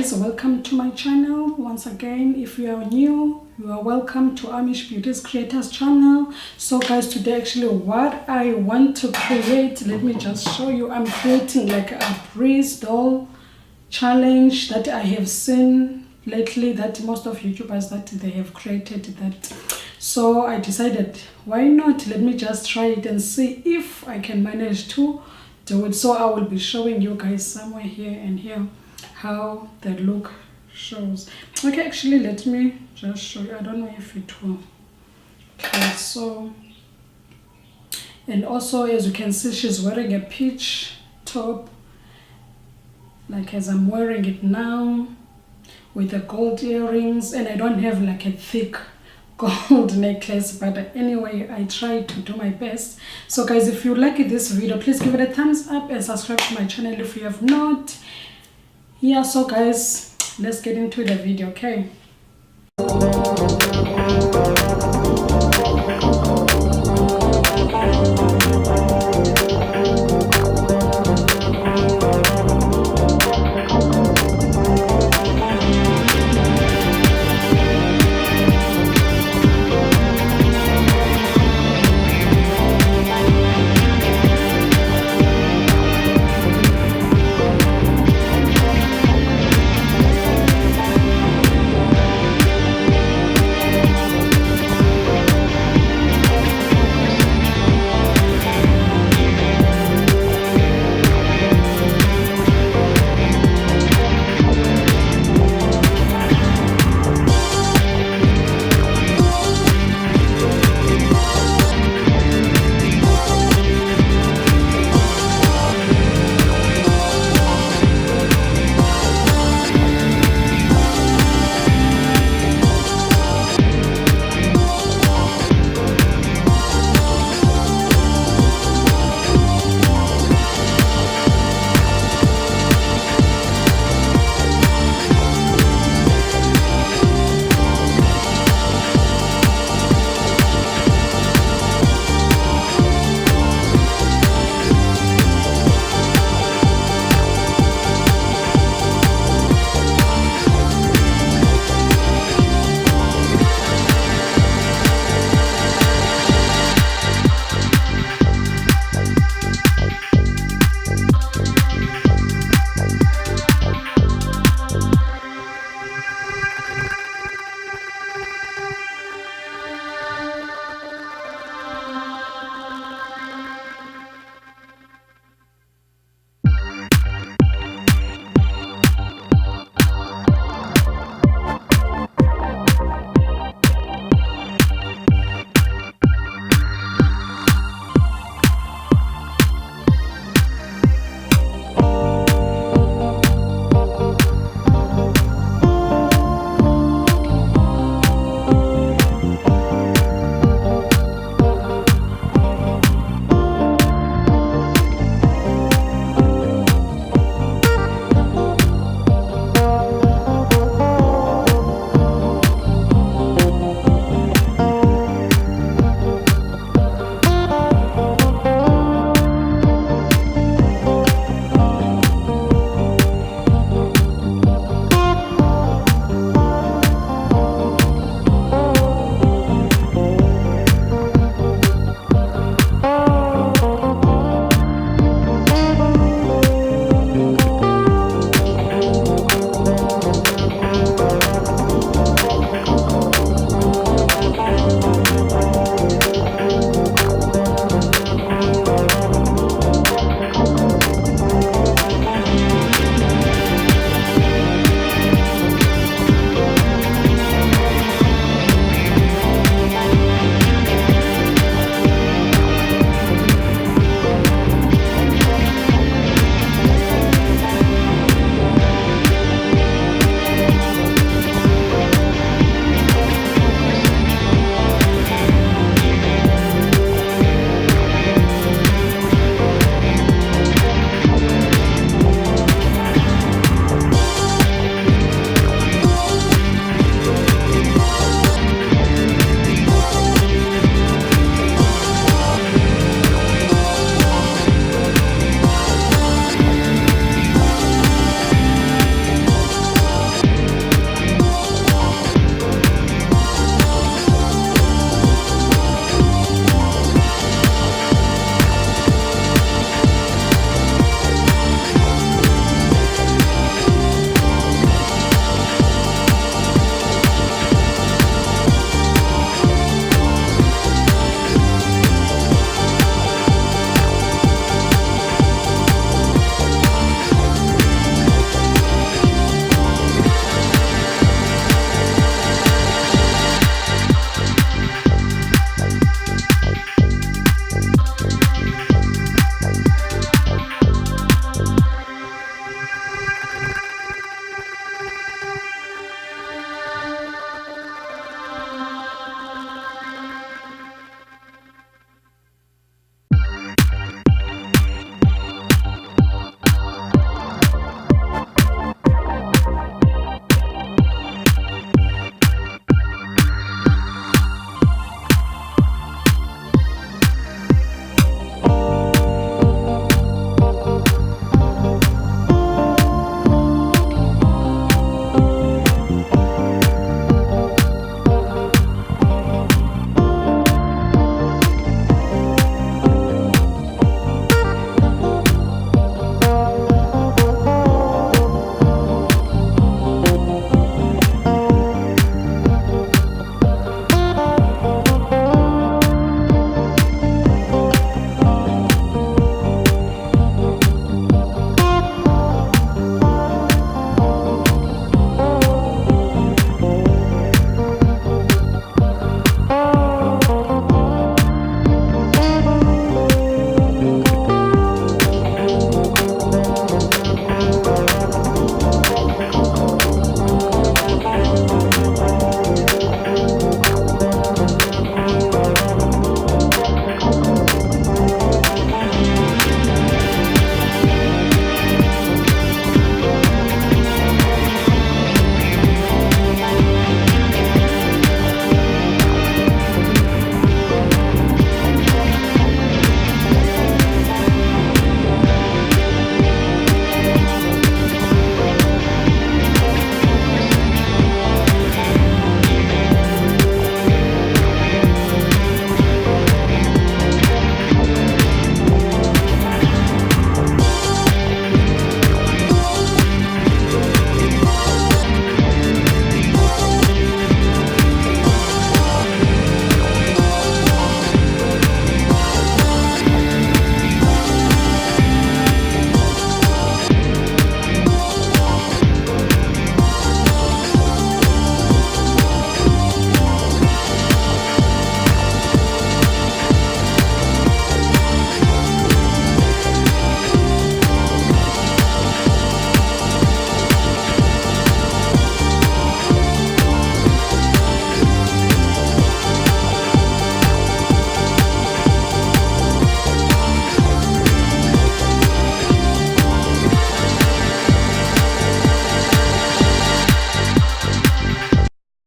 guys, welcome to my channel once again. If you are new, you are welcome to Amish Beauties Creators channel. So guys, today actually what I want to create, let me just show you. I'm creating like a Bratz doll challenge that I have seen lately, that most of YouTubers that they have created that. So I decided, why not, let me just try it and see if I can manage to do it. So I will be showing you guys somewhere here and here how the look shows. Okay, actually let me just show you. I don't know if it will. Okay, so, and also as you can see, she's wearing a peach top, like as I'm wearing it now, with the gold earrings. And I don't have like a thick gold necklace, but anyway, I try to do my best. So guys, if you like this video, please give it a thumbs up and subscribe to my channel if you have not. Yeah, so guys, let's get into the video. Okay,